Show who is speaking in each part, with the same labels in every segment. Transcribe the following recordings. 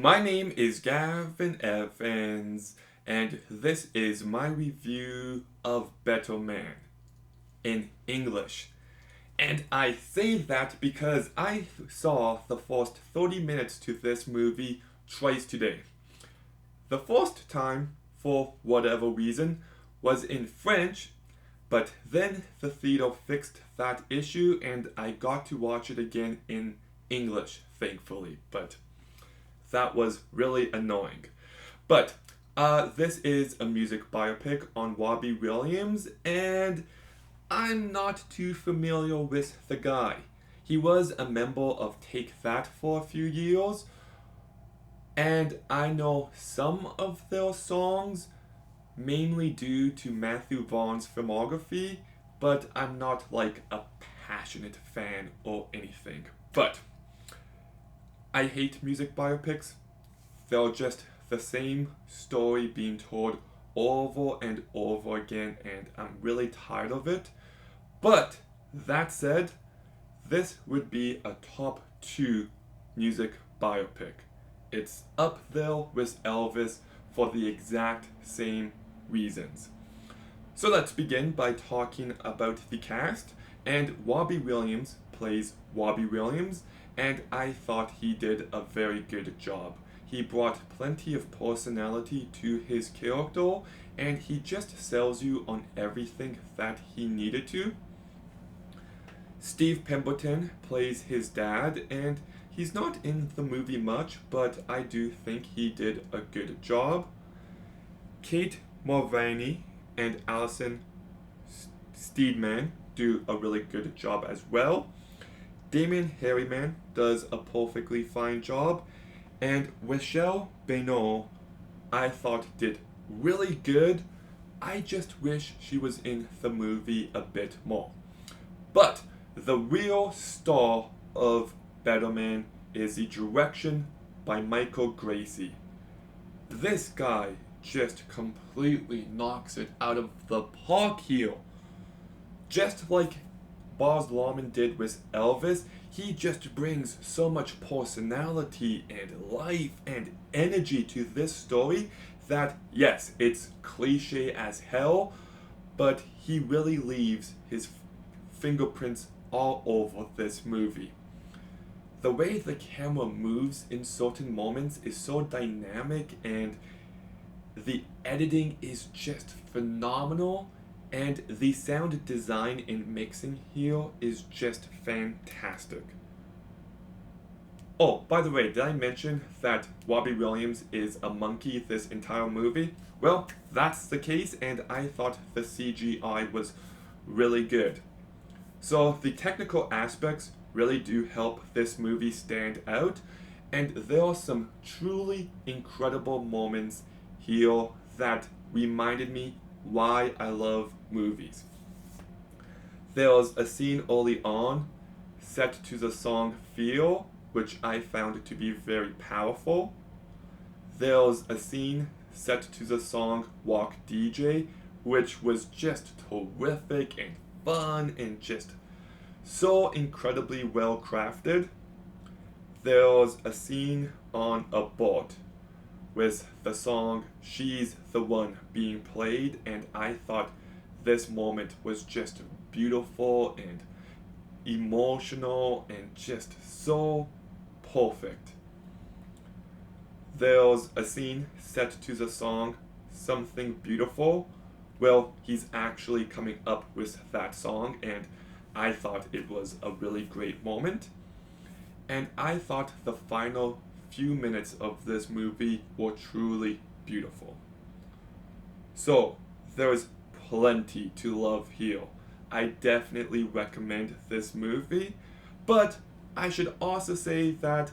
Speaker 1: My name is Gavin Evans, and this is my review of Better Man in English. And I say that because I saw the first 30 minutes to this movie twice today. The first time, for whatever reason, was in French, but then the theater fixed that issue and I got to watch it again in English, thankfully. But that was really annoying. But this is a music biopic on Robbie Williams, and I'm not too familiar with the guy. He was a member of Take That for a few years, and I know some of their songs, mainly due to Matthew Vaughn's filmography, but I'm not like a passionate fan or anything. But I hate music biopics. They're just the same story being told over and over again, and I'm really tired of it. But that said, this would be a top 2 music biopic. It's up there with Elvis for the exact same reasons. So let's begin by talking about the cast. And Robbie Williams plays Robbie Williams, and I thought he did a very good job. He brought plenty of personality to his character, and he just sells you on everything that he needed to. Steve Pemberton plays his dad, and he's not in the movie much, but I do think he did a good job. Kate Mulvaney and Alison Steedman do a really good job as well. Damon Harriman does a perfectly fine job, and Michelle Benoit I thought did really good. I just wish she was in the movie a bit more. But the real star of Better Man is the direction by Michael Gracie. This guy just completely knocks it out of the park here. Just like Baz Luhrmann did with Elvis, he just brings so much personality and life and energy to this story that, yes, it's cliche as hell, but he really leaves his fingerprints all over this movie. The way the camera moves in certain moments is so dynamic, and the editing is just phenomenal, and the sound design and mixing here is just fantastic. Oh, by the way, did I mention that Robbie Williams is a monkey this entire movie? Well, that's the case, and I thought the CGI was really good. So the technical aspects really do help this movie stand out, and there are some truly incredible moments here that reminded me why I love movies. There's a scene early on set to the song Feel, which I found to be very powerful. There's a scene set to the song Walk DJ, which was just terrific and fun and just so incredibly well crafted. There's a scene on a boat with the song She's the One being played, and I thought this moment was just beautiful and emotional and just so perfect. There's a scene set to the song Something Beautiful. Well, he's actually coming up with that song, and I thought it was a really great moment. And I thought the final few minutes of this movie were truly beautiful. So, there's plenty to love here. I definitely recommend this movie, but I should also say that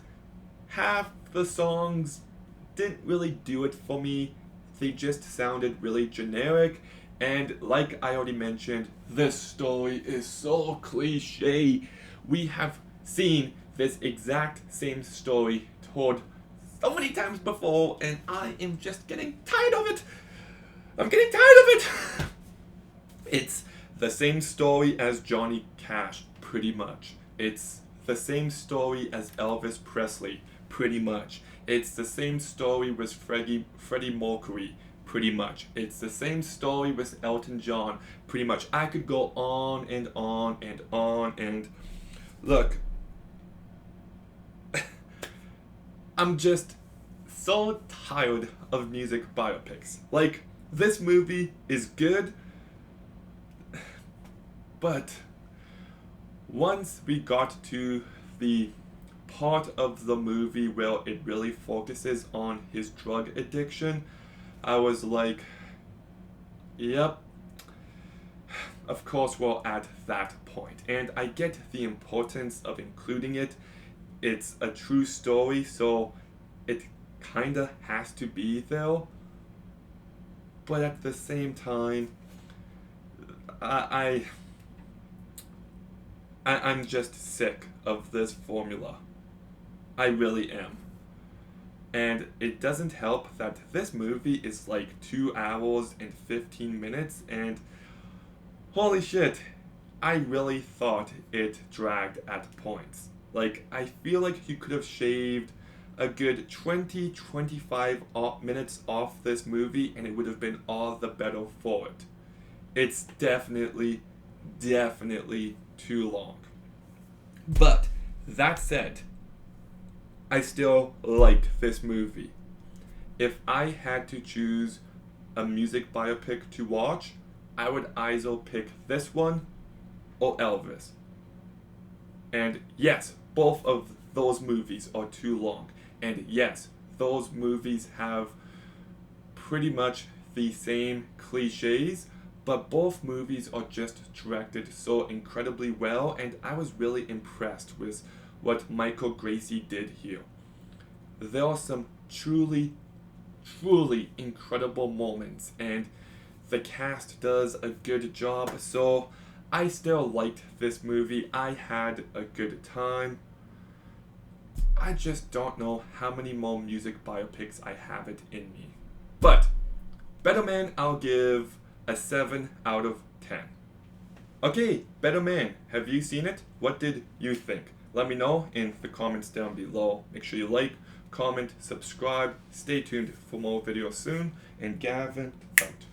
Speaker 1: half the songs didn't really do it for me. They just sounded really generic, and like I already mentioned, this story is so cliche. We have seen this exact same story told so many times before, and I am just getting tired of it. I'm getting tired of it. It's the same story as Johnny Cash, pretty much. It's the same story as Elvis Presley, pretty much. It's the same story with Freddie Mercury, pretty much. It's the same story with Elton John, pretty much. I could go on and on and on and look, I'm just so tired of music biopics. Like, this movie is good, but once we got to the part of the movie where it really focuses on his drug addiction, I was like, yep, of course we're at that point. And I get the importance of including it. It's a true story, so it kinda has to be there. But at the same time, I, I'm just sick of this formula. I really am. And it doesn't help that this movie is like 2 hours and 15 minutes, and holy shit, I really thought it dragged at points. Like, I feel like you could have shaved a good 20-25 minutes off this movie and it would have been all the better for it. It's definitely too long. But, that said, I still like this movie. If I had to choose a music biopic to watch, I would either pick this one or Elvis. And yes, both of those movies are too long. And yes, those movies have pretty much the same cliches, but both movies are just directed so incredibly well, and I was really impressed with what Michael Gracie did here. There are some truly incredible moments, and the cast does a good job, so I still liked this movie. I had a good time. I just don't know how many more music biopics I have it in me. But, Better Man, I'll give a 7 out of 10. Okay, Better Man, have you seen it? What did you think? Let me know in the comments down below. Make sure you like, comment, subscribe. Stay tuned for more videos soon. And Gavin, out.